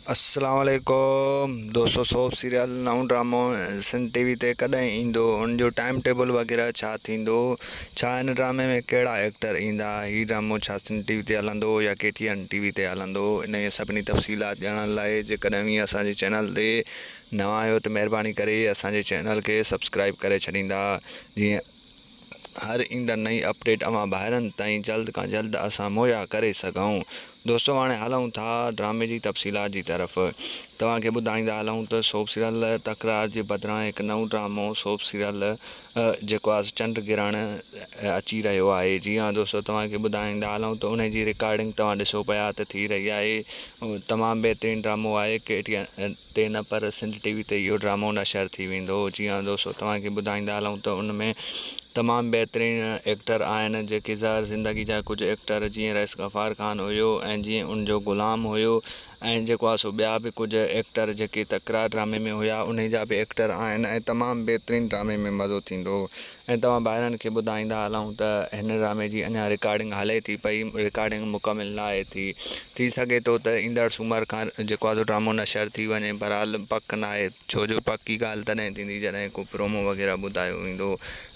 अस्सलाम वालेकुम दोस्तों। सोप सीरियल नओं ड्रामो सिंध टीवी ते कॾहिं ईंदो, उन जो टाइम टेबल वग़ैरह छा थींदो, छा हिन ड्रामे में कहिड़ा एक्टर ईंदा, हीउ ड्रामो छा सिंध टीवी ते हलंदो या KTN टीवी ते हलंदो, इन जी सभिनी तफ़सीलात ॼाणण लाइ जेकॾहिं हीअं असांजे चैनल ते नवां आहियो त महिरबानी करे असांजे चैनल खे सब्सक्राइब करे छॾींदा, जीअं हर ईंदड़ नई अपडेट अवां ॿाहिरनि ताईं जल्द खां जल्द असां मुहैया करे सघूं। दोस्तों हाणे हलूं था ड्रामे जी तफ़सीलात जी तरफ़। तव्हांखे ॿुधाईंदा हलूं त सोप सीरियल तकरार जे बदिरां हिकु नओं ड्रामो सोप सीरियल जेको आहे चंड गिरण अची रहियो आहे। जी हाँ दोस्तों, तव्हांखे ॿुधाईंदा हलूं त उन जी रिकॉर्डिंग तव्हां ॾिसो पिया त थी रही आहे। तमामु बहितरीनु ड्रामो आहे। KTN ते न पर सिंध टीवी ते इहो ड्रामो नशर थी वेंदो। जी हाँ दोस्तों, तव्हांखे ॿुधाईंदा हलूं त उन में तमामु बहितरीनु एक्टर आहिनि, जेके ज़ाहिर ज़िंदगी जा कुझु एक्टर जीअं रईस गफ़ार ख़ान हुयो ऐं जीअं उनजो ग़ुलाम हुयो, ऐं जेको आहे सो ॿिया बि कुझु एक्टर जेके तकरार ड्रामे में हुया उन जा बि एक्टर आहिनि, ऐं तमामु बहितरीनु ड्रामे में मज़ो थींदो। ऐं तव्हां ॿाहिरनि खे ॿुधाईंदा हलूं त हिन ड्रामे जी अञा रिकॉर्डिंग हले थी पई, रिकॉर्डिंग मुकमिल न आहे थी सघे थो त ईंदड़ सूमर खां जेको आहे ड्रामो नशर थी वञे, बहरहाल पक न आहे, छो जो पकी ॻाल्हि तॾहिं थींदी जॾहिं को प्रोमो वग़ैरह ॿुधायो वेंदो।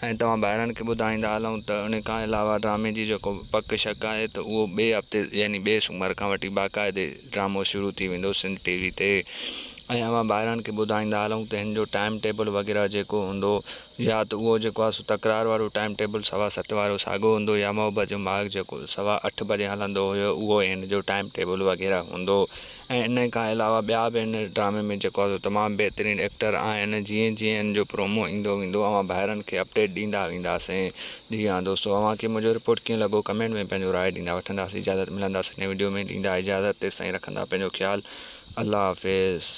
ऐं तव्हां ॿाहिरनि खे ॿुधाईंदा हलूं त उन खां अलावा ड्रामे जी जेको पक शक आहे त उहो ॿिए हफ़्ते यानी ॿिए सूमर खां वठी बाक़ाइदे ड्रामो शुरू थी वेंदो सिंध टीवी ते। ऐं अवां ॿाहिरनि खे ॿुधाईंदा हलूं त हिन जो टाइम टेबल वग़ैरह जेको हूंदो, या त उहो जेको आहे सो तकरार वारो टाइम टेबल 7:15 वारो साॻियो हूंदो, या मोहबत जो माॻ जेको 8:15 बजे हलंदो हुयो उहो हिन जो टाइम टेबल वग़ैरह हूंदो। ऐं इन खां अलावा ॿिया बि हिन ड्रामे में जेको आहे तमामु बहितरीनु एक्टर आहिनि। जीअं जीअं हिन जो प्रोमो ईंदो वेंदो अवां ॿाहिरनि खे अपडेट ॾींदा वेंदासीं। जी हाँ दोस्तों, अव्हांखे मुंहिंजो रिपोर्ट कीअं लॻो कमेंट में पंहिंजो राय ॾींदा। वठंदासीं इजाज़त, मिलंदासीं नई वीडियो में, ॾींदा इजाज़त, तेसिताईं रखंदा पंहिंजो ख़्यालु। अल्लाह हाफ़िज़।